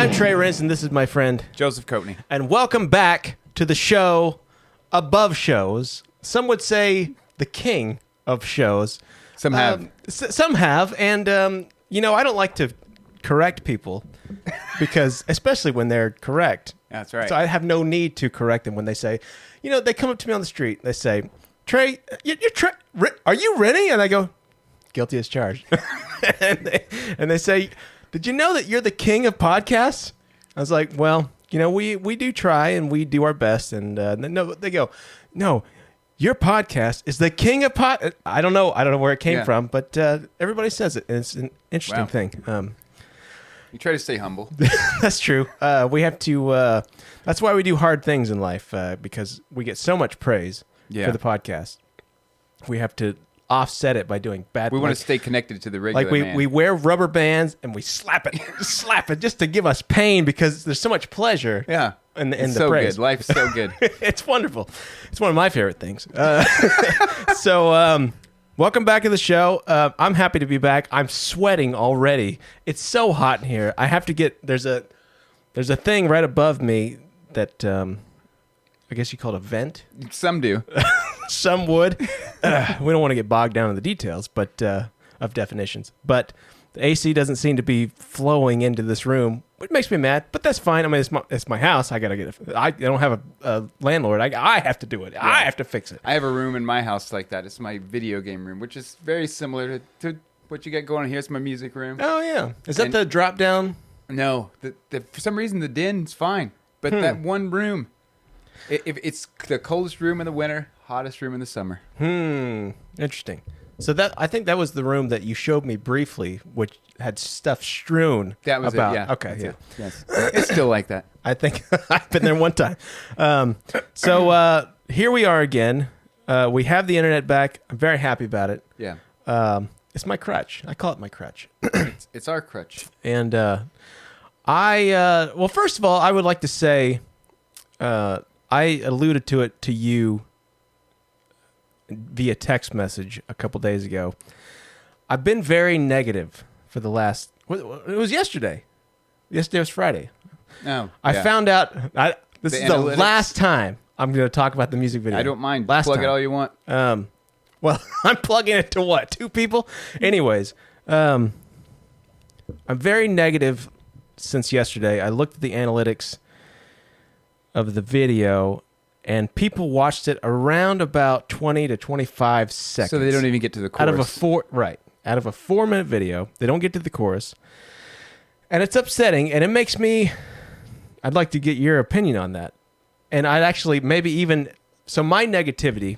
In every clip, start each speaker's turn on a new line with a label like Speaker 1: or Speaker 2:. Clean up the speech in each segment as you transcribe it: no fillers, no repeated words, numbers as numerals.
Speaker 1: I'm Trey Rins, and this is my friend
Speaker 2: Joseph Coatney.
Speaker 1: And welcome back to the show above shows. Some would say the king of shows.
Speaker 2: Some have.
Speaker 1: Some have, and I don't like to correct people because, especially when they're correct.
Speaker 2: That's right.
Speaker 1: So I have no need to correct them when they say, they come up to me on the street. They say, "Trey, are you Rennie?" And I go, "Guilty as charged." and they say, "Did you know that you're the king of podcasts?" I was like, "Well, we do try and we do our best." And no, they go, "No, your podcast is the king of pod." I don't know where it came from, but everybody says it, and it's an interesting thing.
Speaker 2: You try to stay humble.
Speaker 1: That's true. We have to. That's why we do hard things in life, because we get so much praise for the podcast. We have to offset it by doing bad.
Speaker 2: We want to stay connected to the regular man.
Speaker 1: We wear rubber bands and we slap it just to give us pain because there's so much pleasure.
Speaker 2: Yeah,
Speaker 1: in
Speaker 2: it's
Speaker 1: the
Speaker 2: so
Speaker 1: praise.
Speaker 2: good. Life's so good.
Speaker 1: It's wonderful. It's one of my favorite things. Welcome back to the show. I'm happy to be back. I'm sweating already. It's so hot in here. I have to get there's a thing right above me that I guess you call it a vent.
Speaker 2: Some do.
Speaker 1: Some would. We don't want to get bogged down in the details, but of definitions. But the AC doesn't seem to be flowing into this room, which makes me mad. But that's fine. I mean, it's my house. I gotta get it. I don't have a landlord. I have to do it. Yeah. I have to fix it.
Speaker 2: I have a room in my house like that. It's my video game room, which is very similar to what you got going on here. It's my music room.
Speaker 1: Oh yeah. Is that the drop down?
Speaker 2: No. For some reason the din's fine, but that one room, it's the coldest room in the winter. Hottest room in the summer.
Speaker 1: Interesting. So I think that was the room that you showed me briefly, which had stuff strewn.
Speaker 2: That was
Speaker 1: about.
Speaker 2: it. Yeah.
Speaker 1: Okay. Yeah.
Speaker 2: Yes. It's still like that.
Speaker 1: I think I've been there one time. So here we are again. We have the internet back. I'm very happy about it.
Speaker 2: Yeah.
Speaker 1: It's my crutch. I call it my crutch.
Speaker 2: It's our crutch.
Speaker 1: And well, first of all, I would like to say I alluded to it to you via text message a couple days ago. I've been very negative for the last. It was yesterday. Yesterday was Friday.
Speaker 2: Oh,
Speaker 1: I found out. This is the
Speaker 2: analytics?
Speaker 1: last time I'm going to talk about the music video.
Speaker 2: I don't mind.
Speaker 1: Last
Speaker 2: Plug
Speaker 1: time.
Speaker 2: it all you want.
Speaker 1: Well, I'm plugging it to what? 2 people? Anyways, I'm very negative since yesterday. I looked at the analytics of the video, and people watched it around about 20 to 25 seconds.
Speaker 2: So they don't even get to the chorus.
Speaker 1: Out of a 4-minute video, they don't get to the chorus. And it's upsetting, and it makes me... I'd like to get your opinion on that. And I'd actually maybe even... So my negativity,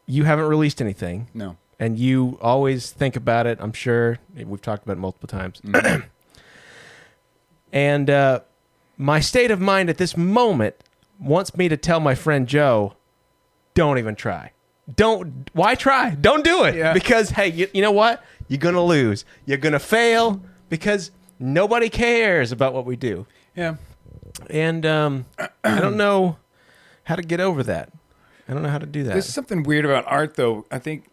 Speaker 1: you haven't released anything.
Speaker 2: No.
Speaker 1: And you always think about it, I'm sure. We've talked about it multiple times.
Speaker 2: Mm-hmm.
Speaker 1: And my state of mind at this moment wants me to tell my friend Joe, don't even try. Why try? Don't do it.
Speaker 2: Yeah.
Speaker 1: Because, hey, you know what? You're going to lose. You're going to fail because nobody cares about what we do.
Speaker 2: Yeah.
Speaker 1: And I don't know how to get over that. I don't know how to do that.
Speaker 2: There's something weird about art, though. I think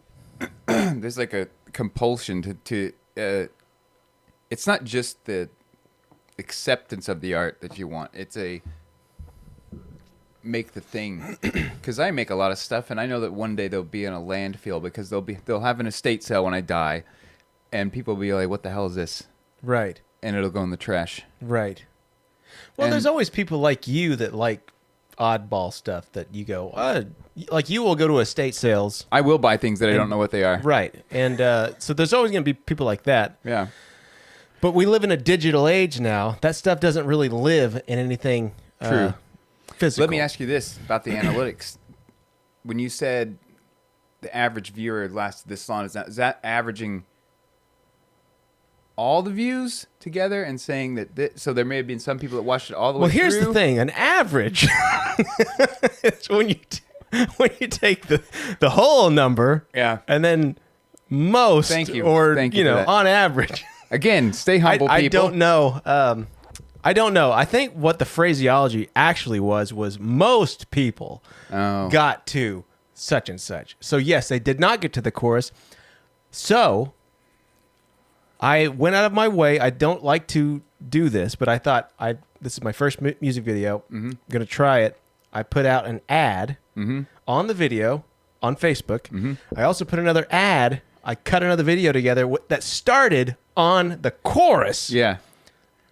Speaker 2: there's like a compulsion to it's not just the acceptance of the art that you want. It's a make the thing, because I make a lot of stuff, and I know that one day they'll be in a landfill because they'll have an estate sale when I die, and people will be like, "What the hell is this?"
Speaker 1: Right.
Speaker 2: And it'll go in the trash.
Speaker 1: Right. Well,
Speaker 2: And-
Speaker 1: there's always people like you that like oddball stuff that you go, like you will go to estate sales.
Speaker 2: I will buy things that I don't know what they are.
Speaker 1: Right. And so there's always going to be people like that.
Speaker 2: Yeah.
Speaker 1: But we live in a digital age now. That stuff doesn't really live in anything
Speaker 2: True.
Speaker 1: physical.
Speaker 2: Let me ask you this about the analytics. When you said the average viewer lasted this long, is that averaging all the views together and saying that so there may have been some people that watched it all the way
Speaker 1: Well,
Speaker 2: through?
Speaker 1: here's the thing. An average is when you take the whole number
Speaker 2: Yeah.
Speaker 1: and then most
Speaker 2: Thank you.
Speaker 1: or
Speaker 2: Thank you for that.
Speaker 1: on average.
Speaker 2: Again, stay humble, people.
Speaker 1: I don't know. I don't know. I think what the phraseology actually was most people got to such and such. So yes, they did not get to the chorus. So I went out of my way. I don't like to do this, but I thought this is my first music video. I'm going to try it. I put out an ad on the video on Facebook. I also put another ad. I cut another video together that started on the chorus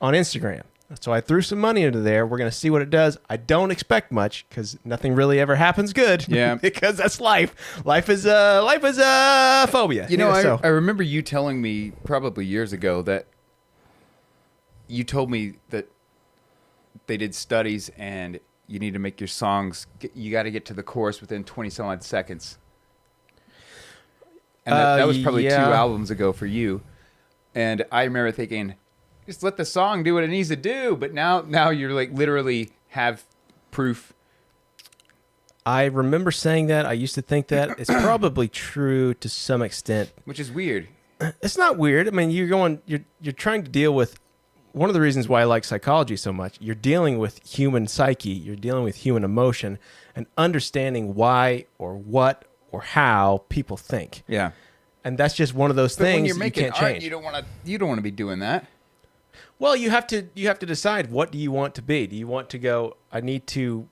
Speaker 1: on Instagram. So I threw some money into there. We're going to see what it does. I don't expect much because nothing really ever happens good.
Speaker 2: Yeah.
Speaker 1: Because that's life. Life is a phobia.
Speaker 2: You know, I remember you telling me probably years ago that you told me that they did studies and you need to make your songs, you got to get to the chorus within 20 some odd seconds. And that was probably 2 albums ago for you. And I remember thinking, just let the song do what it needs to do. But now you're like literally have proof.
Speaker 1: I remember saying that. I used to think that. It's probably true to some extent.
Speaker 2: Which is weird.
Speaker 1: It's not weird. I mean, you're trying to deal with one of the reasons why I like psychology so much. You're dealing with human psyche. You're dealing with human emotion and understanding why or what or how people think.
Speaker 2: Yeah.
Speaker 1: And that's just one of those things
Speaker 2: when you're making
Speaker 1: you can't
Speaker 2: art,
Speaker 1: change.
Speaker 2: you don't want to be doing that.
Speaker 1: Well, you have to decide, what do you want to be? Do you want to go, I need to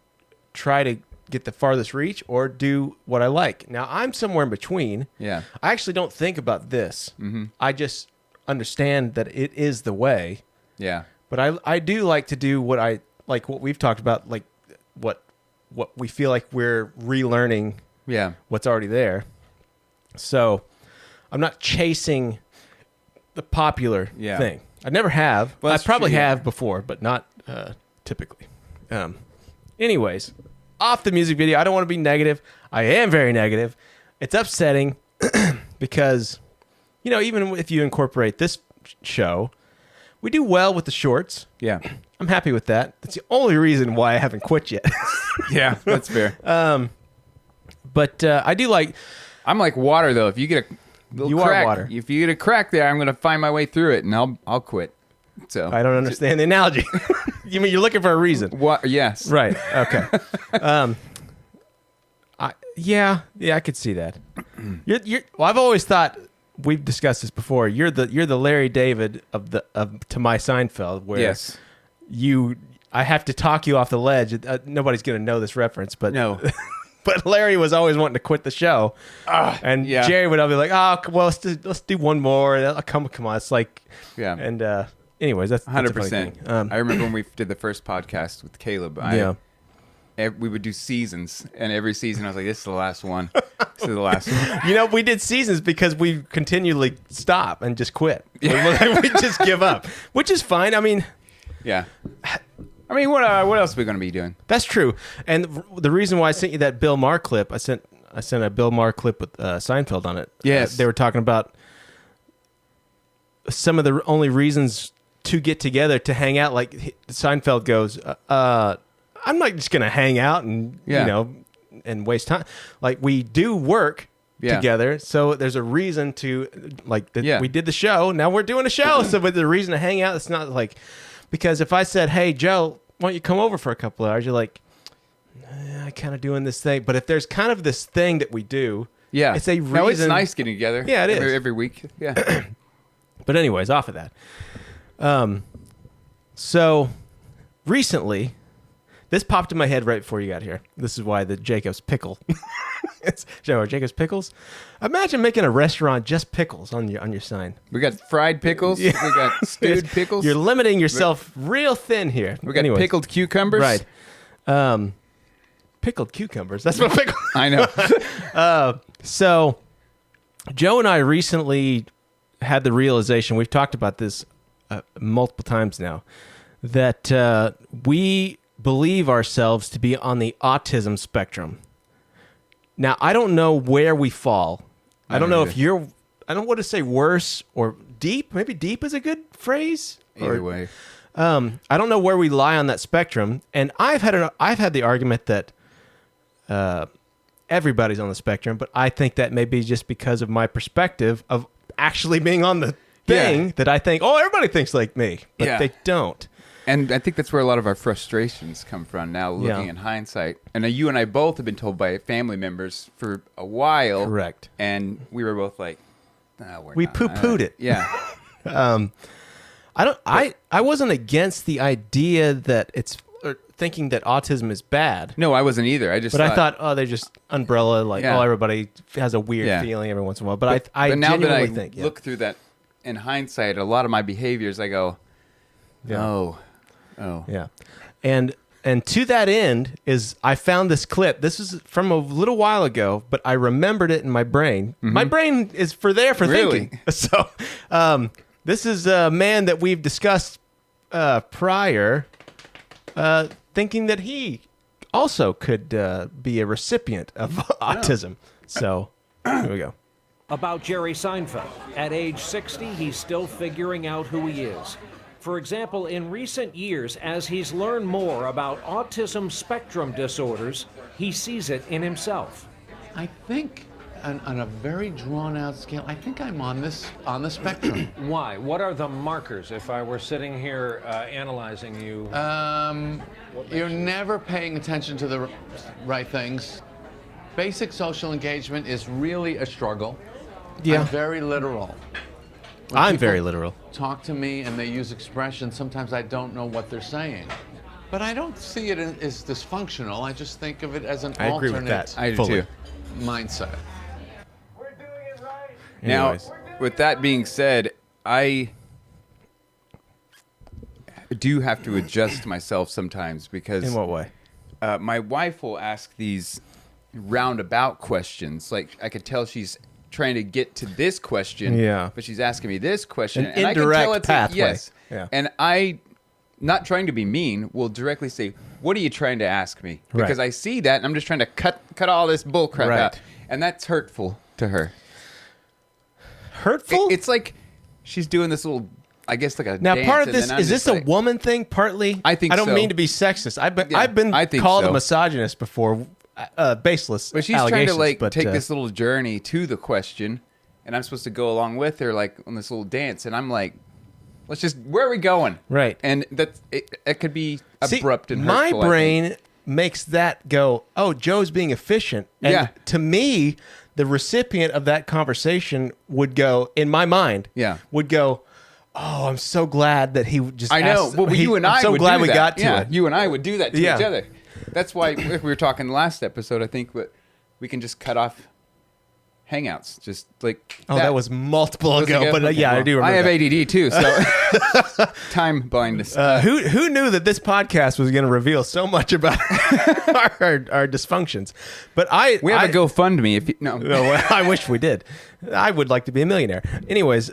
Speaker 1: try to get the farthest reach, or do what I like? Now, I'm somewhere in between.
Speaker 2: Yeah.
Speaker 1: I actually don't think about this. I just understand that it is the way.
Speaker 2: Yeah.
Speaker 1: But I do like to do what I like, what we've talked about, like what we feel like we're relearning what's already there. So I'm not chasing the popular thing. I never have.
Speaker 2: Well,
Speaker 1: I probably
Speaker 2: true,
Speaker 1: have before, but not typically. Anyways, off the music video, I don't want to be negative. I am very negative. It's upsetting because, you know, even if you incorporate this show, we do well with the shorts.
Speaker 2: Yeah.
Speaker 1: I'm happy with that. That's the only reason why I haven't quit yet.
Speaker 2: Yeah, that's fair.
Speaker 1: But I do like...
Speaker 2: I'm like water, though. If you get a little crack,
Speaker 1: water.
Speaker 2: If you get a crack there, I'm going to find my way through it, and I'll quit. So
Speaker 1: I don't understand the analogy. You mean you're looking for a reason?
Speaker 2: What? Yes.
Speaker 1: Right. Okay. I could see that. Well, I've always thought, we've discussed this before. You're the Larry David of To My Seinfeld, where I have to talk you off the ledge. Nobody's going to know this reference, but
Speaker 2: No.
Speaker 1: But Larry was always wanting to quit the show, and Jerry would always be like, "Oh, well, let's do one more." Come on, it's like, And anyways, that's
Speaker 2: 100%. I remember when we did the first podcast with Caleb. We would do seasons, and every season I was like, "This is the last one. This is the last one."
Speaker 1: You know, we did seasons because we continually stop and just quit. We just give up, which is fine. I mean,
Speaker 2: I mean, what else are we going to be doing?
Speaker 1: That's true. And the reason why I sent you that Bill Maher clip, I sent a Bill Maher clip with Seinfeld on it.
Speaker 2: Yes.
Speaker 1: They were talking about some of the only reasons to get together, to hang out. Like Seinfeld goes, I'm not just going to hang out and, and waste time. Like, we do work together. So there's a reason to, we did the show. Now we're doing a show. So with the reason to hang out, it's not like... Because if I said, "Hey, Joe, why don't you come over for a couple of hours?" You're like, "I kind of doing this thing." But if there's kind of this thing that we do, it's a reason.
Speaker 2: No, it's nice getting together.
Speaker 1: Yeah, it is.
Speaker 2: Every week. Yeah.
Speaker 1: But anyways, off of that. So recently, this popped in my head right before you got here. This is why the Jacob's pickle. Jacob's pickles. Imagine making a restaurant just pickles on your sign.
Speaker 2: We got fried pickles. We got stewed pickles.
Speaker 1: You're limiting yourself real thin here.
Speaker 2: We got pickled cucumbers.
Speaker 1: Right. Pickled cucumbers. That's what pickle.
Speaker 2: I know.
Speaker 1: So Joe and I recently had the realization, we've talked about this multiple times now, that we believe ourselves to be on the autism spectrum. Now, I don't know where we fall. I don't know if you're... I don't want to say worse or deep. Maybe deep is a good phrase.
Speaker 2: Either way.
Speaker 1: I don't know where we lie on that spectrum. And I've had the argument that everybody's on the spectrum, but I think that may be just because of my perspective of actually being on the thing that I think, everybody thinks like me, but they don't.
Speaker 2: And I think that's where a lot of our frustrations come from now, looking in hindsight. And you and I both have been told by family members for a while.
Speaker 1: Correct.
Speaker 2: And we were both like, no,
Speaker 1: we poo-pooed it.
Speaker 2: Yeah.
Speaker 1: I wasn't against the idea that it's or thinking that autism is bad.
Speaker 2: No, I wasn't either.
Speaker 1: But I thought, oh, they just umbrella, like,
Speaker 2: Yeah.
Speaker 1: oh, everybody has a weird
Speaker 2: Yeah.
Speaker 1: feeling every once in a while. But I
Speaker 2: but now that
Speaker 1: genuinely
Speaker 2: I
Speaker 1: think, yeah.
Speaker 2: look through that in hindsight, a lot of my behaviors, I go,
Speaker 1: Yeah.
Speaker 2: oh.
Speaker 1: Yeah. And to that end is I found this clip. This is from a little while ago, but I remembered it in my brain. My brain is for
Speaker 2: Really?
Speaker 1: thinking. So this is a man that we've discussed prior, thinking that he also could be a recipient of autism. So here we go.
Speaker 3: About Jerry Seinfeld. At age 60, he's still figuring out who he is. For example, in recent years, as he's learned more about autism spectrum disorders, he sees it in himself.
Speaker 4: I think on a very drawn-out scale, I think I'm on the spectrum.
Speaker 3: Why? What are the markers if I were sitting here analyzing you?
Speaker 4: You're never paying attention to the right things. Basic social engagement is really a struggle.
Speaker 1: Yeah.
Speaker 4: I'm very literal. When
Speaker 1: I'm
Speaker 4: people
Speaker 1: very literal.
Speaker 4: Talk to me and they use expressions. Sometimes I don't know what they're saying. But I don't see it as dysfunctional. I just think of it as an
Speaker 1: I agree with
Speaker 4: alternate
Speaker 1: that.
Speaker 2: I do
Speaker 1: Fully.
Speaker 2: too.
Speaker 4: mindset.
Speaker 2: Now,
Speaker 1: Anyways.
Speaker 2: with that being said, I do have to adjust myself sometimes because
Speaker 1: In what way?
Speaker 2: my wife will ask these roundabout questions. Like I could tell she's trying to get to this question,
Speaker 1: Yeah.
Speaker 2: but she's asking me this question,
Speaker 1: An
Speaker 2: and I can
Speaker 1: indirect
Speaker 2: tell it's
Speaker 1: pathway.
Speaker 2: yes.
Speaker 1: Yeah.
Speaker 2: And I, not trying to be mean, will directly say, "What are you trying to ask me?" Because
Speaker 1: Right.
Speaker 2: I see that, and I'm just trying to cut all this bull crap
Speaker 1: Right.
Speaker 2: out, and that's hurtful to her.
Speaker 1: Hurtful?
Speaker 2: It's like she's doing this little, I guess, like a
Speaker 1: Now,
Speaker 2: dance,
Speaker 1: part of
Speaker 2: and
Speaker 1: this
Speaker 2: then I'm
Speaker 1: is this
Speaker 2: just
Speaker 1: a
Speaker 2: like,
Speaker 1: woman thing? Partly,
Speaker 2: I think
Speaker 1: I don't
Speaker 2: so.
Speaker 1: mean to be sexist. I've been
Speaker 2: Yeah, I think
Speaker 1: called
Speaker 2: so.
Speaker 1: a misogynist before, baseless.
Speaker 2: But she's trying to
Speaker 1: allegations,
Speaker 2: like
Speaker 1: but,
Speaker 2: take this little journey to the question, and I'm supposed to go along with her, like on this little dance, and I'm like, let's just, where are we going?
Speaker 1: Right.
Speaker 2: And that's it could be
Speaker 1: See,
Speaker 2: abrupt and
Speaker 1: my
Speaker 2: hurtful, I think.
Speaker 1: brain makes that go, oh, Joe's being efficient. And
Speaker 2: Yeah.
Speaker 1: to me, the recipient of that conversation would go, in my mind,
Speaker 2: Yeah.
Speaker 1: would go, oh, I'm so glad that he just
Speaker 2: I know.
Speaker 1: asked-
Speaker 2: Well, you and
Speaker 1: I'm
Speaker 2: I
Speaker 1: so
Speaker 2: would
Speaker 1: glad
Speaker 2: do
Speaker 1: we
Speaker 2: that.
Speaker 1: got to
Speaker 2: yeah,
Speaker 1: it.
Speaker 2: You and I would do that to
Speaker 1: Yeah.
Speaker 2: each other. That's why if we were talking last episode, I think we can just cut off Hangouts. Just like
Speaker 1: Oh, that was multiple
Speaker 2: Was it
Speaker 1: ago,
Speaker 2: good?
Speaker 1: but
Speaker 2: Okay,
Speaker 1: yeah, I
Speaker 2: well,
Speaker 1: do remember
Speaker 2: I have
Speaker 1: that.
Speaker 2: ADD too, so time blindness.
Speaker 1: Who knew that this podcast was going to reveal so much about our dysfunctions? But
Speaker 2: we have a GoFundMe. If you, no,
Speaker 1: No, well, I wish we did. I would like to be a millionaire. Anyways,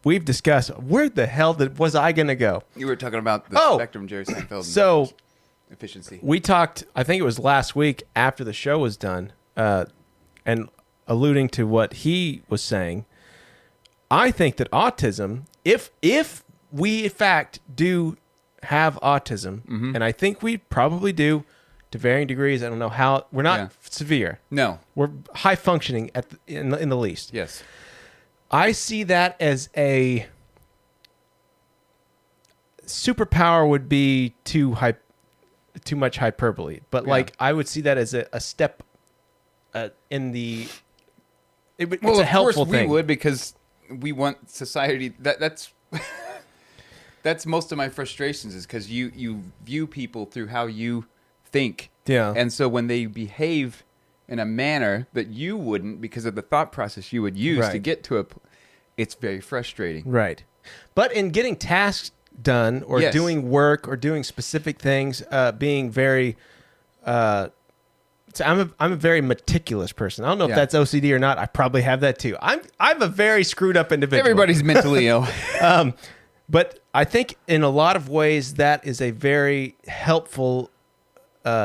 Speaker 1: we've discussed where the hell was I going to go?
Speaker 2: you were talking about the
Speaker 1: Oh!
Speaker 2: spectrum, Jerry Seinfeld. and
Speaker 1: So
Speaker 2: efficiency.
Speaker 1: we talked. I think it was last week after the show was done, and alluding to what he was saying. I think that autism, if we in fact do have autism,
Speaker 2: Mm-hmm.
Speaker 1: and I think we probably do to varying degrees. I don't know how. We're not
Speaker 2: Yeah.
Speaker 1: severe.
Speaker 2: No.
Speaker 1: We're high functioning in the least.
Speaker 2: Yes.
Speaker 1: I see that as a superpower would be too much hyperbole, but
Speaker 2: Yeah.
Speaker 1: like I would see that as a step in the. It's
Speaker 2: Well,
Speaker 1: a
Speaker 2: of
Speaker 1: helpful
Speaker 2: course
Speaker 1: thing.
Speaker 2: we would because we want society. That's that's most of my frustrations is because you view people through how you think.
Speaker 1: Yeah.
Speaker 2: And so when they behave in a manner that you wouldn't because of the thought process you would use to
Speaker 1: Right.
Speaker 2: get to it's very frustrating.
Speaker 1: Right. But in getting tasks done or
Speaker 2: Yes.
Speaker 1: doing work or doing specific things, being very, so I'm a very meticulous person. I don't know if
Speaker 2: Yeah.
Speaker 1: that's OCD or not. I probably have that too. I'm a very screwed up individual.
Speaker 2: Everybody's mentally ill.
Speaker 1: But I think in a lot of ways that is a very helpful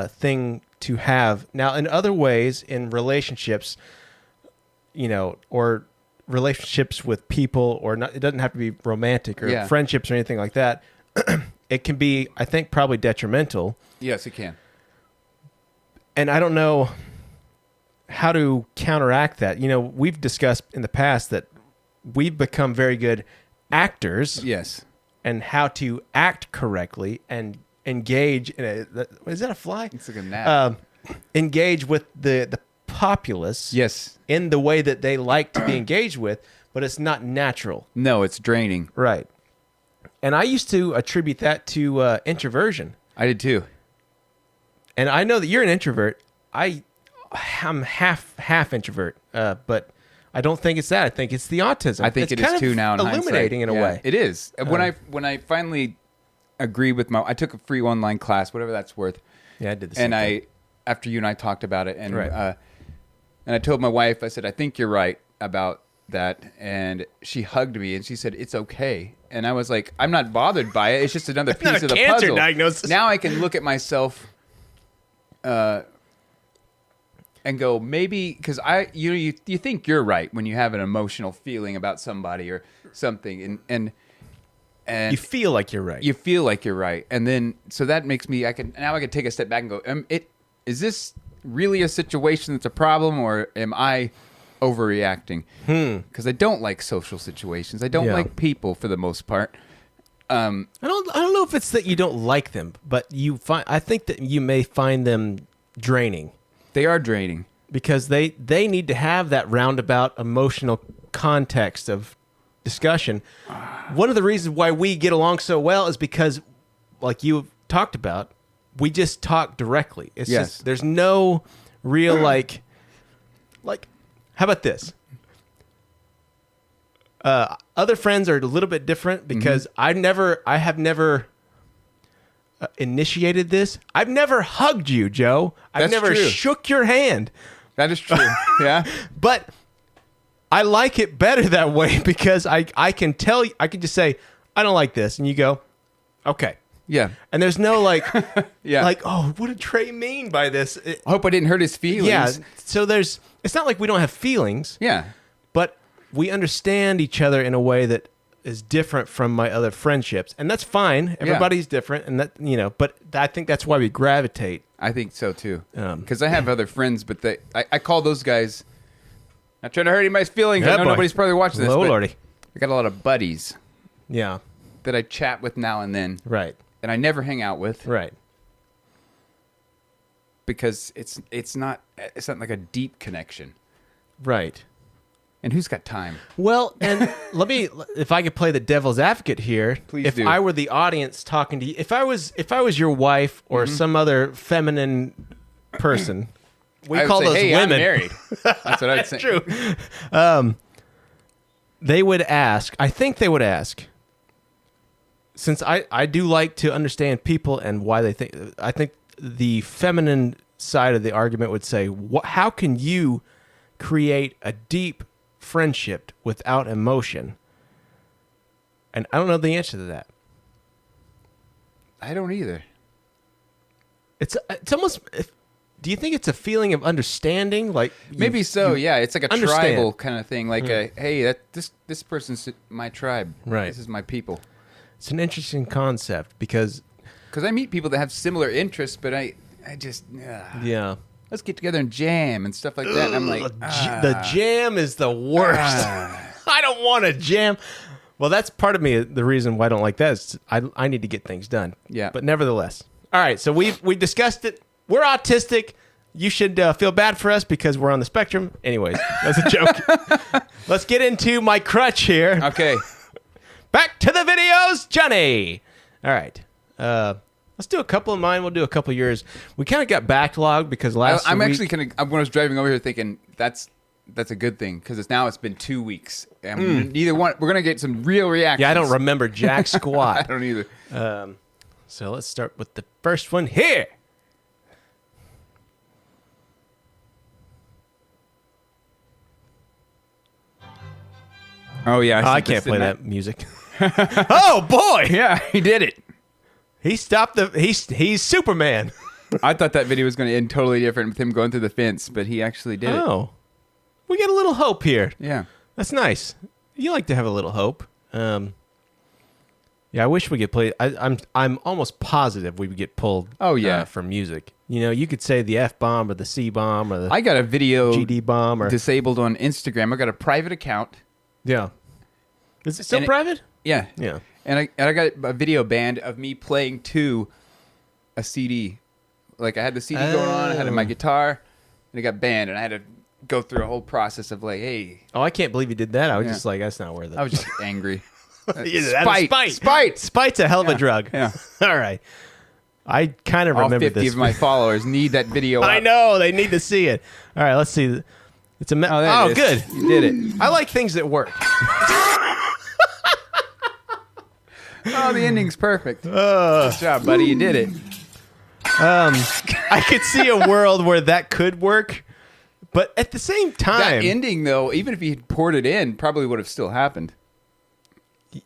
Speaker 1: thing to have. Now, in other ways, in relationships, or relationships with people, or not, it doesn't have to be romantic or
Speaker 2: Yeah.
Speaker 1: friendships or anything like that. It can be, I think, probably detrimental.
Speaker 2: Yes, it can.
Speaker 1: And I don't know how to counteract that. We've discussed in the past that we've become very good actors.
Speaker 2: Yes.
Speaker 1: And how to act correctly and engage in is that a fly?
Speaker 2: It's like a gnat.
Speaker 1: Engage with the populace
Speaker 2: Yes.
Speaker 1: in the way that they like to be engaged with. but it's not natural.
Speaker 2: No, it's draining.
Speaker 1: Right. And I used to attribute that to introversion.
Speaker 2: I did too.
Speaker 1: And I know that you're an introvert. I'm half introvert, but I don't think it's that. I think it's the autism.
Speaker 2: I think
Speaker 1: it's
Speaker 2: it
Speaker 1: kind
Speaker 2: is too
Speaker 1: of
Speaker 2: now. In
Speaker 1: illuminating
Speaker 2: hindsight.
Speaker 1: in a way.
Speaker 2: It is. When I finally agreed with I took a free online class, whatever that's worth.
Speaker 1: Yeah, I did the same thing.
Speaker 2: After you and I talked about it, and
Speaker 1: Right.
Speaker 2: and I told my wife, I said, I think you're right about that, and she hugged me and she said, it's okay. And I was like, I'm not bothered by it. It's just another piece
Speaker 1: not a
Speaker 2: of the
Speaker 1: cancer
Speaker 2: puzzle.
Speaker 1: diagnosis.
Speaker 2: Now I can look at myself. And go, maybe because you think you're right when you have an emotional feeling about somebody or something, and
Speaker 1: You feel like you're right.
Speaker 2: you feel like you're right, and then so that makes me I can take a step back and go, is this really a situation that's a problem, or am I overreacting? Because I don't like social situations. I don't
Speaker 1: Yeah.
Speaker 2: like people for the most part.
Speaker 1: I don't know if it's that you don't like them, but I think that you may find them draining.
Speaker 2: They are draining.
Speaker 1: Because they need to have that roundabout emotional context of discussion. One of the reasons why we get along so well is because, like you talked about, we just talk directly. It's
Speaker 2: Yes.
Speaker 1: just there's no real like how about this? Other friends are a little bit different because I have never initiated this. I've never hugged you, Joe. I've
Speaker 2: That's
Speaker 1: never
Speaker 2: true.
Speaker 1: shook your hand.
Speaker 2: That is true. Yeah.
Speaker 1: But I like it better that way because I can tell you, I can just say, I don't like this. And you go, okay.
Speaker 2: Yeah.
Speaker 1: And there's no like,
Speaker 2: Yeah.
Speaker 1: like, oh, what did Trey mean by this?
Speaker 2: I hope I didn't hurt his feelings.
Speaker 1: Yeah. So it's not like we don't have feelings,
Speaker 2: Yeah.
Speaker 1: but we understand each other in a way that is different from my other friendships. And that's fine. Everybody's different. And that, but I think that's why we gravitate.
Speaker 2: I think so too.
Speaker 1: Um,
Speaker 2: Because I have other friends, but I call those guys. Not trying to hurt anybody's feelings.
Speaker 1: Yeah,
Speaker 2: I know
Speaker 1: boy.
Speaker 2: nobody's probably watching this.
Speaker 1: Oh,
Speaker 2: but
Speaker 1: Lordy.
Speaker 2: I got a lot of buddies
Speaker 1: Yeah.
Speaker 2: that I chat with now and then,
Speaker 1: Right.
Speaker 2: and I never hang out with
Speaker 1: Right.
Speaker 2: because it's not like a deep connection.
Speaker 1: Right.
Speaker 2: And who's got time?
Speaker 1: Well, and if I could play the devil's advocate here,
Speaker 2: Please
Speaker 1: if
Speaker 2: do.
Speaker 1: I were the audience talking to you, if I was your wife or
Speaker 2: Mm-hmm.
Speaker 1: some other feminine person, we
Speaker 2: I would
Speaker 1: call
Speaker 2: say,
Speaker 1: those
Speaker 2: hey,
Speaker 1: women.
Speaker 2: I'm married. That's what I'd say.
Speaker 1: True. They would ask. I think they would ask. Since I do like to understand people and why they think. I think the feminine side of the argument would say, how can you create a deep friendship without emotion? And I don't know the answer to that.
Speaker 2: I don't either.
Speaker 1: It's almost. Do you think it's a feeling of understanding? Like
Speaker 2: Maybe so. Yeah, it's like a
Speaker 1: understand.
Speaker 2: tribal kind of thing. Like, hey, this person's my tribe.
Speaker 1: Right.
Speaker 2: This is my people.
Speaker 1: It's an interesting concept because
Speaker 2: Because I meet people that have similar interests, but I just
Speaker 1: yeah,
Speaker 2: let's get together and jam and stuff like that. And I'm like,
Speaker 1: the jam is the worst. I don't want to jam. Well, that's part of me. The reason why I don't like that is I need to get things done.
Speaker 2: Yeah.
Speaker 1: But nevertheless, all right. So we discussed it. We're autistic. You should feel bad for us because we're on the spectrum. Anyways, that's a joke. Let's get into my crutch here.
Speaker 2: okay,
Speaker 1: Back to the videos, Johnny. All right. Let's do a couple of mine. We'll do a couple of yours. We kind of got backlogged because
Speaker 2: I'm
Speaker 1: week,
Speaker 2: actually kind of. When I was driving over here, thinking that's a good thing because it's been 2 weeks. And neither one. We're gonna get some real reactions.
Speaker 1: Yeah, I don't remember jack
Speaker 2: I
Speaker 1: squat.
Speaker 2: don't either.
Speaker 1: So let's start with the first one here.
Speaker 2: Oh yeah,
Speaker 1: I can't play that music. Oh boy,
Speaker 2: Yeah, he did it.
Speaker 1: he stopped he's Superman.
Speaker 2: I thought that video was going to end totally different with him going through the fence, but he actually did it.
Speaker 1: Oh, we got a little hope here.
Speaker 2: Yeah.
Speaker 1: That's nice. You like to have a little hope. Yeah, I wish we could play. I'm almost positive we would get pulled.
Speaker 2: Oh, yeah.
Speaker 1: For music. You know, you could say the F bomb or the C bomb or the
Speaker 2: I got a video
Speaker 1: GD bomb or
Speaker 2: disabled on Instagram. I got a private account.
Speaker 1: yeah. Is it still
Speaker 2: And
Speaker 1: private?
Speaker 2: Yeah.
Speaker 1: Yeah.
Speaker 2: And I got a video banned of me playing to a CD. Like I had the CD going on, I had my guitar, and it got banned, and I had to go through a whole process of like, hey,
Speaker 1: Oh, I can't believe you did that. I was
Speaker 2: Yeah.
Speaker 1: just like, that's not worth it.
Speaker 2: I was just angry.
Speaker 1: Yeah, that is
Speaker 2: Spite.
Speaker 1: Spite's a hell of a drug.
Speaker 2: Yeah.
Speaker 1: All right. I kind of
Speaker 2: All
Speaker 1: remember
Speaker 2: 50
Speaker 1: this.
Speaker 2: of my followers need that video.
Speaker 1: I
Speaker 2: up.
Speaker 1: know they need to see it. All right, let's see. It's a
Speaker 2: there it is.
Speaker 1: good.
Speaker 2: You did it.
Speaker 1: I like things that work.
Speaker 2: Oh, the ending's perfect. Good job, buddy. You did it.
Speaker 1: I could see a world where that could work, but at the same time,
Speaker 2: That ending, though, even if he had poured it in, probably would have still happened.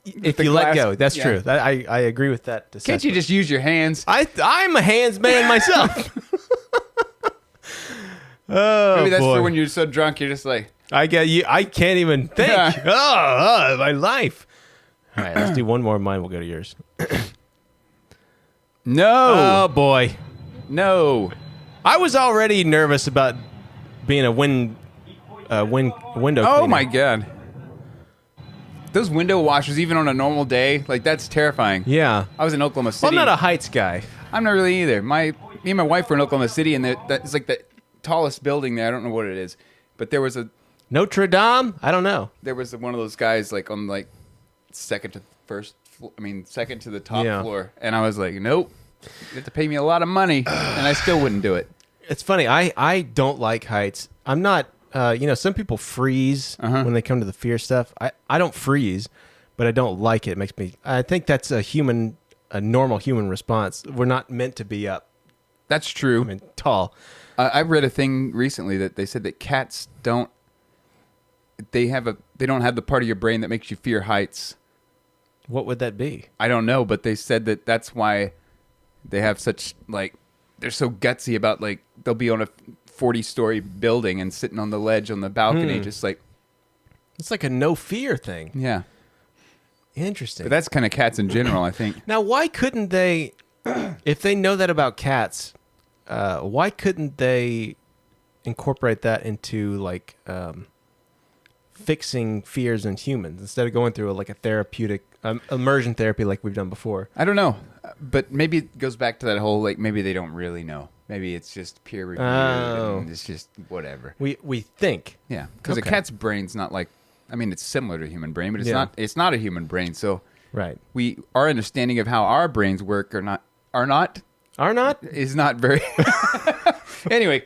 Speaker 1: if
Speaker 2: the
Speaker 1: you let
Speaker 2: glass-
Speaker 1: go, that's
Speaker 2: yeah.
Speaker 1: true. I agree with that.
Speaker 2: Can't you just use your hands?
Speaker 1: I'm a hands man myself. Oh,
Speaker 2: Maybe that's
Speaker 1: boy.
Speaker 2: for when you're so drunk, you're just like,
Speaker 1: I get you. I can't even think.
Speaker 2: Yeah.
Speaker 1: My life. All right, let's do one more of mine. We'll go to yours.
Speaker 2: no,
Speaker 1: Oh boy,
Speaker 2: no.
Speaker 1: I was already nervous about being a window.
Speaker 2: Oh,
Speaker 1: cleaner.
Speaker 2: my God. Those window washers, even on a normal day, like, that's terrifying.
Speaker 1: Yeah.
Speaker 2: I was in Oklahoma
Speaker 1: Well,
Speaker 2: City.
Speaker 1: I'm not a heights guy.
Speaker 2: I'm not really either. Me and my wife were in Oklahoma City, and that's like the tallest building there. I don't know what it is, but there was
Speaker 1: Notre Dame. I don't know.
Speaker 2: one of those guys like on like second to the top
Speaker 1: Yeah.
Speaker 2: floor, and I was like, nope, you have to pay me a lot of money, and I still wouldn't do it.
Speaker 1: It's funny. I don't like heights. I'm not. Some people freeze when they come to the fear stuff. I don't freeze, but I don't like it. It makes me. I think that's a normal human response. We're not meant to be up.
Speaker 2: That's true.
Speaker 1: I mean, tall.
Speaker 2: I read a thing recently that they said that cats don't. They don't have the part of your brain that makes you fear heights.
Speaker 1: What would that be?
Speaker 2: I don't know, but they said that that's why they have such like they're so gutsy about like they'll be on a 40-story building and sitting on the ledge on the balcony, just like
Speaker 1: It's like a no fear thing.
Speaker 2: yeah.
Speaker 1: Interesting.
Speaker 2: But that's kind of cats in general, I think.
Speaker 1: Now, why couldn't they, if they know that about cats, why couldn't they incorporate that into like fixing fears in humans instead of going through like a therapeutic immersion therapy like we've done before?
Speaker 2: I don't know, but maybe it goes back to that whole like maybe they don't really know. Maybe it's just peer reviewed
Speaker 1: Oh.
Speaker 2: and it's just whatever.
Speaker 1: We think.
Speaker 2: Yeah, because
Speaker 1: Okay.
Speaker 2: a cat's brain's not like. I mean, it's similar to a human brain, but it's
Speaker 1: Yeah.
Speaker 2: not. It's not a human brain. So
Speaker 1: Right.
Speaker 2: our understanding of how our brains work are not
Speaker 1: Are not?
Speaker 2: is not very. Anyway,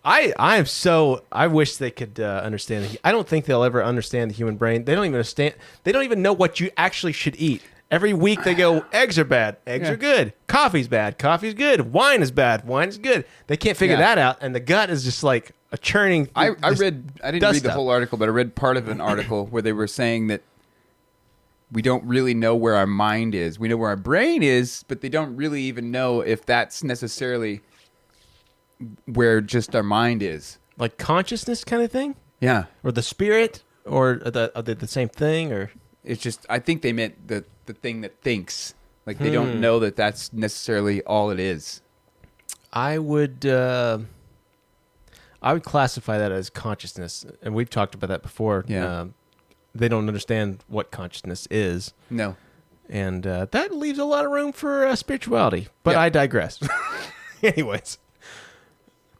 Speaker 1: I wish they could understand. I don't think they'll ever understand the human brain. They don't even understand. They don't even know what you actually should eat. Every week they go, eggs are bad. Eggs
Speaker 2: Yeah.
Speaker 1: are good. Coffee's bad. Coffee's good. Wine is bad. Wine is good. They can't figure
Speaker 2: Yeah.
Speaker 1: that out. And the gut is just like a churning.
Speaker 2: I
Speaker 1: just
Speaker 2: didn't
Speaker 1: dust
Speaker 2: read the
Speaker 1: up.
Speaker 2: whole article, but I read part of an article where they were saying that we don't really know where our mind is. We know where our brain is, but they don't really even know if that's necessarily where just our mind is.
Speaker 1: Like consciousness kind of thing?
Speaker 2: Yeah.
Speaker 1: Or the spirit? Or are they the same thing? Or
Speaker 2: It's just, I think they meant the thing that thinks. Like, they don't know that that's necessarily all it is.
Speaker 1: I would classify that as consciousness. And we've talked about that before.
Speaker 2: Yeah.
Speaker 1: They don't understand what consciousness is.
Speaker 2: No.
Speaker 1: And that leaves a lot of room for spirituality. But
Speaker 2: Yeah.
Speaker 1: I digress. Anyways,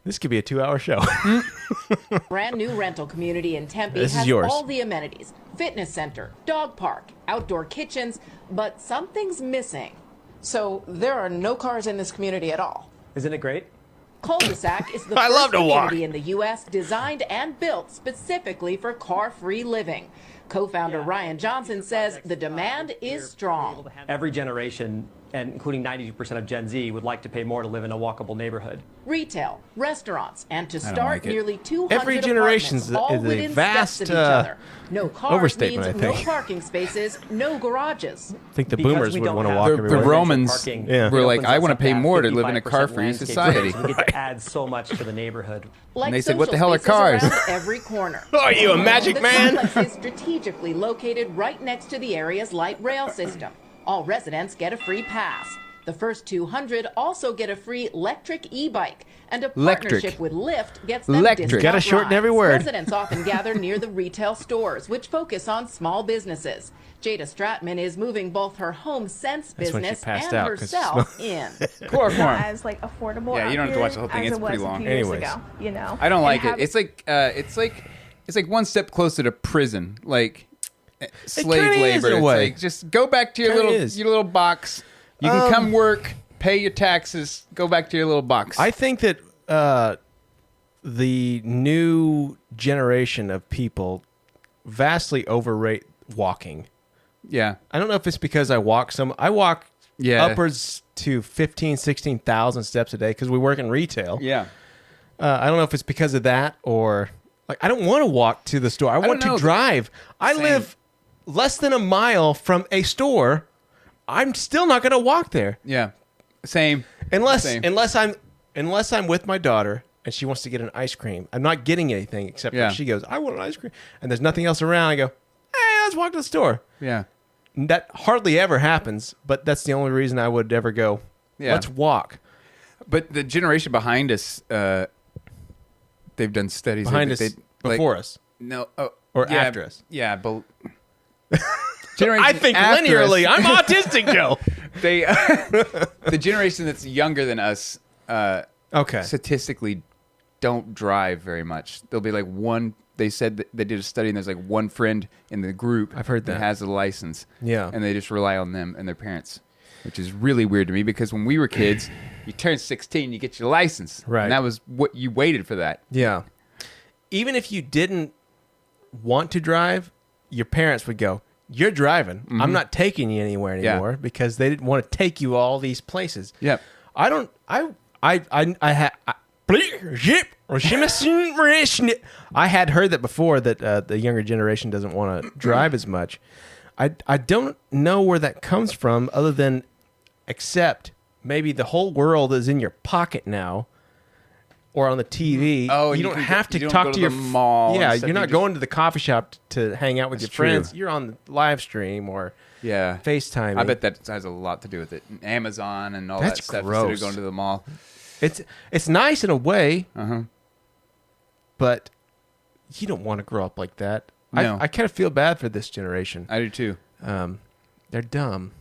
Speaker 1: this could be a 2-hour show.
Speaker 5: Brand new rental community in Tempe
Speaker 1: This is
Speaker 5: has
Speaker 1: yours.
Speaker 5: all the amenities: fitness center, dog park, outdoor kitchens, but something's missing.
Speaker 6: So there are no cars in this community at all.
Speaker 7: Isn't it great?
Speaker 5: Cul-de-sac is the
Speaker 1: I love
Speaker 5: first
Speaker 1: to walk.
Speaker 5: community in the U.S. designed and built specifically for car-free living. Co-founder Ryan Johnson says the demand is strong.
Speaker 7: Every generation, and including 92% of Gen Z, would like to pay more to live in a walkable neighborhood.
Speaker 5: Retail, restaurants, and to
Speaker 2: don't
Speaker 5: start
Speaker 2: like it.
Speaker 5: nearly 200
Speaker 1: Every generation's
Speaker 5: apartments, all
Speaker 1: is a
Speaker 5: within
Speaker 1: vast,
Speaker 5: steps of each other. No cars
Speaker 1: overstatement,
Speaker 5: means
Speaker 1: I
Speaker 5: no
Speaker 1: think.
Speaker 5: parking spaces, no garages.
Speaker 1: I think the
Speaker 7: Because
Speaker 1: boomers
Speaker 7: we
Speaker 1: would
Speaker 7: don't
Speaker 1: want to
Speaker 7: have
Speaker 1: walk
Speaker 2: The
Speaker 1: everywhere.
Speaker 2: Romans
Speaker 7: Parking,
Speaker 1: Yeah.
Speaker 2: were
Speaker 7: it
Speaker 2: like,
Speaker 7: opens
Speaker 2: I
Speaker 7: us
Speaker 2: want to
Speaker 7: up
Speaker 2: pay
Speaker 7: have
Speaker 2: more to live in a
Speaker 7: 55%
Speaker 2: car-free
Speaker 7: landscape
Speaker 2: society.
Speaker 7: space. We get to add so much to the neighborhood.
Speaker 5: Like
Speaker 2: they said, "What the
Speaker 5: social
Speaker 2: hell are
Speaker 5: spaces
Speaker 2: cars?"
Speaker 5: around every corner.
Speaker 1: Are you a magic
Speaker 5: The
Speaker 1: man?
Speaker 5: complex is strategically located right next to the area's light rail system. All residents get a free pass. The first 200 also get a free electric e-bike, and a
Speaker 2: Electric.
Speaker 5: partnership with Lyft gets them
Speaker 2: Electric.
Speaker 5: discount
Speaker 1: Gotta shorten
Speaker 5: rides.
Speaker 1: every word.
Speaker 5: Residents often gather near the retail stores, which focus on small businesses. Jada Stratman is moving both her Home Sense
Speaker 1: That's when she
Speaker 5: business
Speaker 1: passed
Speaker 5: and
Speaker 1: out 'cause she
Speaker 5: herself in.
Speaker 2: Chloroform.
Speaker 8: as like affordable.
Speaker 2: Yeah, you don't
Speaker 8: out
Speaker 2: have to watch the
Speaker 8: here
Speaker 2: whole thing.
Speaker 8: as
Speaker 2: It's
Speaker 8: it was
Speaker 2: pretty
Speaker 8: a
Speaker 2: long.
Speaker 8: few years
Speaker 1: Anyways.
Speaker 8: ago, you know.
Speaker 2: I don't like
Speaker 8: And
Speaker 2: it. It's like one step closer to prison, like slave
Speaker 1: kinda is
Speaker 2: labor.
Speaker 1: in a
Speaker 2: It's
Speaker 1: way.
Speaker 2: like just go back to your
Speaker 1: Kinda
Speaker 2: little
Speaker 1: is.
Speaker 2: your little box. You can come work, pay your taxes, go back to your little box.
Speaker 1: I think that the new generation of people vastly overrate walking.
Speaker 2: yeah.
Speaker 1: I don't know if it's because I walk
Speaker 2: Yeah.
Speaker 1: upwards to 15, 16,000 steps a day because we work in retail.
Speaker 2: Yeah.
Speaker 1: I don't know if it's because of that or like I don't want to walk to the store. I want
Speaker 2: don't know.
Speaker 1: to drive. I
Speaker 2: Same.
Speaker 1: live less than a mile from a store. I'm still not going to walk there
Speaker 2: Yeah. Same.
Speaker 1: unless
Speaker 2: Same.
Speaker 1: unless I'm with my daughter and she wants to get an ice cream. I'm not getting anything except
Speaker 2: Yeah.
Speaker 1: for she goes, "I want an ice cream," and there's nothing else around. I go, "Hey, let's walk to the store."
Speaker 2: Yeah.
Speaker 1: That hardly ever happens, but that's the only reason I would ever go.
Speaker 2: Yeah.
Speaker 1: Let's walk.
Speaker 2: But the generation behind us, they've done studies
Speaker 1: Behind
Speaker 2: that
Speaker 1: us,
Speaker 2: they,
Speaker 1: before us.
Speaker 2: No, oh,
Speaker 1: Or
Speaker 2: yeah,
Speaker 1: after us.
Speaker 2: Yeah, but
Speaker 1: I think linearly. I'm autistic, Joe.
Speaker 2: They, the generation that's younger than us,
Speaker 1: Okay.
Speaker 2: statistically, don't drive very much. There'll be like one. They said that they did a study, and there's like one friend in the group.
Speaker 1: I've heard that.
Speaker 2: has a license.
Speaker 1: Yeah.
Speaker 2: and they just rely on them and their parents, which is really weird to me because when we were kids, you turn 16, you get your license,
Speaker 1: Right.
Speaker 2: And that was what you waited for that.
Speaker 1: Yeah. Even if you didn't want to drive, your parents would go, "You're driving. I'm not taking you anywhere
Speaker 2: Yeah.
Speaker 1: anymore," because they didn't want to take you all these places.
Speaker 2: Yep.
Speaker 1: I don't. I had heard that before that the younger generation doesn't want to drive as much. I don't know where that comes from, other than except maybe the whole world is in your pocket now, or on the TV.
Speaker 2: Oh, and
Speaker 1: you
Speaker 2: you
Speaker 1: don't
Speaker 2: can
Speaker 1: have
Speaker 2: go-
Speaker 1: to
Speaker 2: you don't
Speaker 1: talk
Speaker 2: go
Speaker 1: to
Speaker 2: to
Speaker 1: your
Speaker 2: the mall and
Speaker 1: Yeah,
Speaker 2: stuff,
Speaker 1: you're not
Speaker 2: you
Speaker 1: going to the coffee shop to hang out with your
Speaker 2: That's true.
Speaker 1: friends. You're on the live stream or
Speaker 2: Yeah.
Speaker 1: FaceTime.
Speaker 2: I bet that has a lot to do with it. Amazon and all
Speaker 1: That's
Speaker 2: that stuff
Speaker 1: gross.
Speaker 2: instead of going to the mall.
Speaker 1: it's nice in a way,
Speaker 2: Uh-huh.
Speaker 1: but you don't want to grow up like that.
Speaker 2: No.
Speaker 1: I kind of feel bad for this generation.
Speaker 2: I do too.
Speaker 1: They're dumb.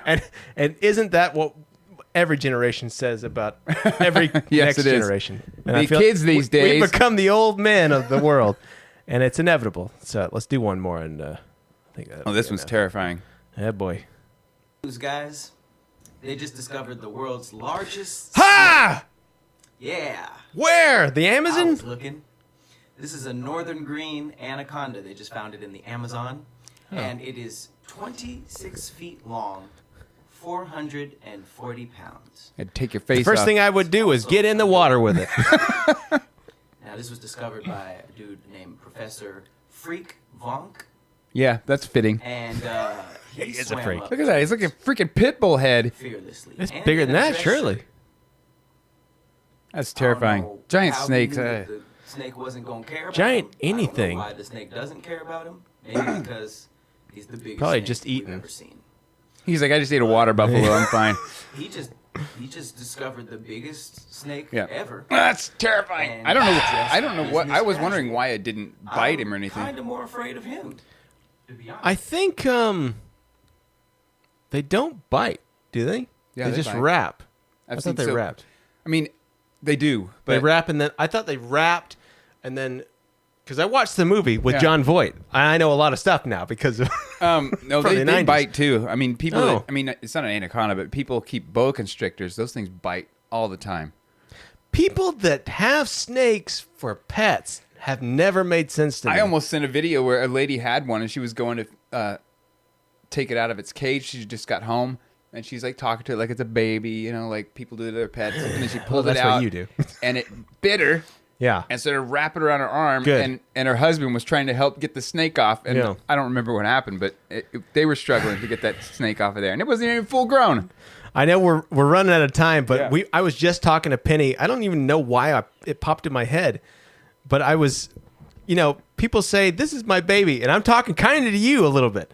Speaker 1: and isn't that what every generation says about every
Speaker 2: Yes,
Speaker 1: next
Speaker 2: it is.
Speaker 1: generation? And
Speaker 2: The
Speaker 1: I feel
Speaker 2: kids these days-
Speaker 1: we've become the old men of the world, and it's inevitable. So let's do one more, and I think that'll
Speaker 2: Oh, this
Speaker 1: be
Speaker 2: one's
Speaker 1: enough.
Speaker 2: terrifying.
Speaker 1: Yeah, boy.
Speaker 9: News guys, they just discovered the world's largest.
Speaker 1: Ha!
Speaker 9: Yeah.
Speaker 1: Where? The
Speaker 9: I
Speaker 1: Amazon?
Speaker 9: was looking. This is a northern green anaconda. They just found it in the Amazon, and it is 26 feet long, 440 pounds.
Speaker 2: I'd take your face
Speaker 1: The first
Speaker 2: off.
Speaker 1: thing I would do is get in the water with it.
Speaker 9: Now, this was discovered by a dude named Professor Freak Vonk,
Speaker 2: Yeah, that's fitting.
Speaker 9: and he
Speaker 1: is a
Speaker 9: swam
Speaker 1: freak.
Speaker 9: up
Speaker 2: Look at that. He's like a freaking pit bull head.
Speaker 9: fearlessly.
Speaker 1: It's
Speaker 9: And
Speaker 1: bigger
Speaker 9: in
Speaker 1: than
Speaker 9: a
Speaker 1: that,
Speaker 9: dress
Speaker 1: surely.
Speaker 9: shirt.
Speaker 2: That's
Speaker 9: I don't
Speaker 2: terrifying.
Speaker 9: know
Speaker 2: Giant
Speaker 9: how he
Speaker 2: snakes.
Speaker 9: knew that the snake wasn't going to care about
Speaker 1: Giant
Speaker 9: him.
Speaker 1: anything.
Speaker 9: I don't know why the snake doesn't care about him. Maybe because he's the biggest
Speaker 1: Probably
Speaker 9: snake
Speaker 1: just
Speaker 9: we've
Speaker 1: eating.
Speaker 9: ever seen.
Speaker 2: He's like, I just ate a water buffalo. I'm fine.
Speaker 9: He just discovered the biggest snake
Speaker 2: Yeah.
Speaker 9: ever.
Speaker 2: That's terrifying.
Speaker 9: And
Speaker 2: I don't know.
Speaker 9: just
Speaker 2: I don't know what. I was
Speaker 9: business
Speaker 2: wondering
Speaker 9: casual.
Speaker 2: why it didn't bite him or anything.
Speaker 9: I'm kind of more afraid of him, to be honest.
Speaker 1: I think they don't bite, do they?
Speaker 2: Yeah,
Speaker 1: they
Speaker 2: they
Speaker 1: just
Speaker 2: bite.
Speaker 1: wrap.
Speaker 2: I've
Speaker 1: I
Speaker 2: seen
Speaker 1: thought they
Speaker 2: so-
Speaker 1: wrapped.
Speaker 2: I mean, they do, but
Speaker 1: They wrap and then I thought they wrapped and then because I watched the movie with
Speaker 2: Yeah.
Speaker 1: John Voight. I know a lot of stuff now because of
Speaker 2: no,
Speaker 1: from
Speaker 2: they,
Speaker 1: the
Speaker 2: they
Speaker 1: 90s.
Speaker 2: bite too. I mean, people.
Speaker 1: Oh.
Speaker 2: I mean, it's not an anaconda, but people keep boa constrictors. Those things bite all the time.
Speaker 1: people that have snakes for pets have never made sense to me.
Speaker 2: I almost sent a video where a lady had one and she was going to take it out of its cage. She just got home and she's like talking to it like it's a baby, you know, like people do to their pets. And then she pulled
Speaker 1: that's
Speaker 2: it
Speaker 1: what
Speaker 2: out.
Speaker 1: you do.
Speaker 2: And it bit her.
Speaker 1: Yeah.
Speaker 2: And started wrapping it around her arm.
Speaker 1: Good.
Speaker 2: And her husband was trying to help get the snake off. And
Speaker 1: Yeah.
Speaker 2: I don't remember what happened, but they were struggling to get that snake off of there. And it wasn't even full grown.
Speaker 1: I know we're running out of time, but
Speaker 2: Yeah.
Speaker 1: I was just talking to Penny. I don't even know why it popped in my head, but I was, people say this is my baby, and I'm talking kind of to you a little bit.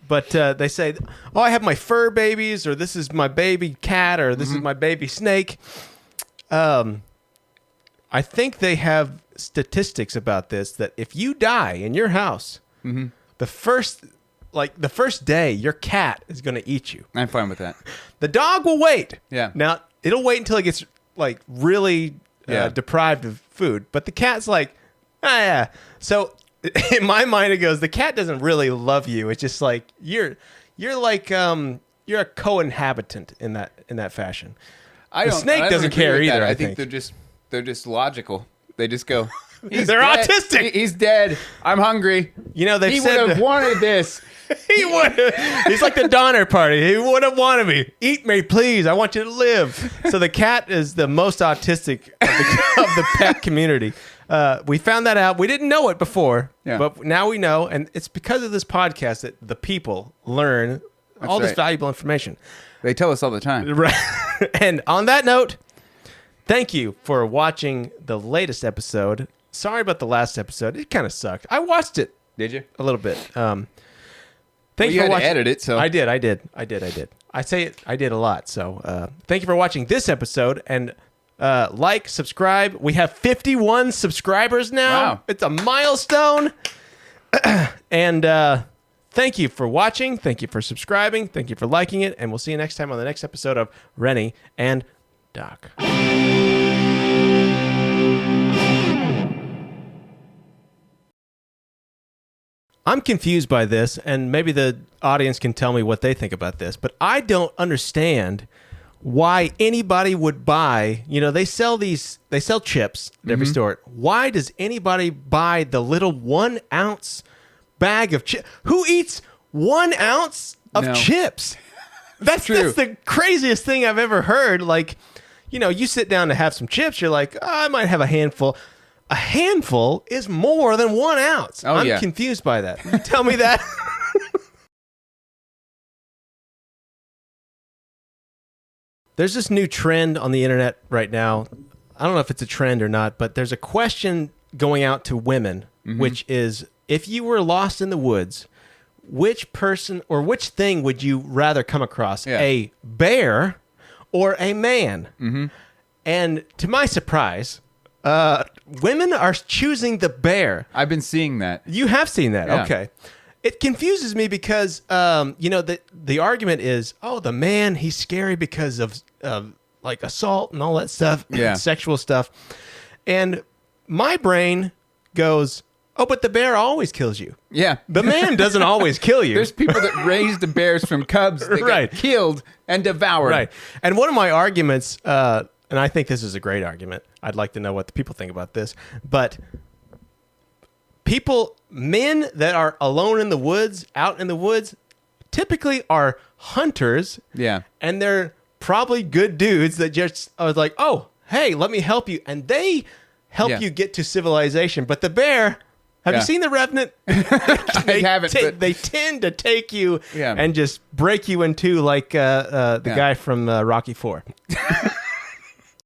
Speaker 1: But they say, "Oh, I have my fur babies," or "This is my baby cat," or "This is my baby snake." I think they have statistics about this that if you die in your house, the first day, your cat is going to eat you.
Speaker 2: I'm fine with that.
Speaker 1: The dog will wait.
Speaker 2: Yeah.
Speaker 1: Now it'll wait until it gets like really deprived of food, but the cat's like, yeah. So in my mind, it goes, the cat doesn't really love you. It's just like you're like you're a co-inhabitant in that fashion. The snake doesn't care either.
Speaker 2: I think they're just logical. They just go.
Speaker 1: They're
Speaker 2: dead.
Speaker 1: autistic.
Speaker 2: He's dead. I'm hungry.
Speaker 1: You know,
Speaker 2: He would have wanted this.
Speaker 1: He's like the Donner Party. He would have wanted me. Eat me, please. I want you to live. So the cat is the most autistic of the pet community. We found that out. We didn't know it before, but now we know, and it's because of this podcast that the people learn all this valuable information.
Speaker 2: They tell us all the time.
Speaker 1: Right. And on that note, thank you for watching the latest episode. Sorry about the last episode. It kind of sucked. I watched it.
Speaker 2: Did you?
Speaker 1: A little bit. Thank
Speaker 2: you for watching. Edit it, so
Speaker 1: I did. I say it. I did a lot. So thank you for watching this episode, and like, subscribe. We have 51 subscribers now.
Speaker 2: Wow.
Speaker 1: It's a milestone. And thank you for watching. Thank you for subscribing. Thank you for liking it, and we'll see you next time on the next episode of Rennie and Doc. I'm confused by this, and maybe the audience can tell me what they think about this, but I don't understand why anybody would buy, they sell chips at every store. Why does anybody buy the little 1 ounce bag of chips? Who eats 1 ounce of chips? That's the craziest thing I've ever heard. Like, you sit down to have some chips, you're like, I might have a handful. A handful is more than 1 ounce. I'm confused by that. You tell me that. There's this new trend on the internet right now. I don't know if it's a trend or not, but there's a question going out to women, which is, if you were lost in the woods, which person or which thing would you rather come across? A bear or a man? And to my surprise, women are choosing the bear.
Speaker 2: I've been seeing that.
Speaker 1: You have seen that.
Speaker 2: Yeah.
Speaker 1: Okay. It confuses me because, the argument is, the man, he's scary because of like assault and all that stuff, sexual stuff. And my brain goes, but the bear always kills you.
Speaker 2: Yeah.
Speaker 1: The man doesn't always kill you.
Speaker 2: There's people that raise the bears from cubs that get killed and devoured.
Speaker 1: Right. And one of my arguments, and I think this is a great argument. I'd like to know what the people think about this. But men that are alone in the woods, out in the woods, typically are hunters.
Speaker 2: Yeah.
Speaker 1: And they're probably good dudes that just are like, hey, let me help you. And they help you get to civilization. But the bear, have you seen The Revenant?
Speaker 2: I haven't.
Speaker 1: They tend to take you
Speaker 2: Yeah.
Speaker 1: and just break you in two like the guy from Rocky IV.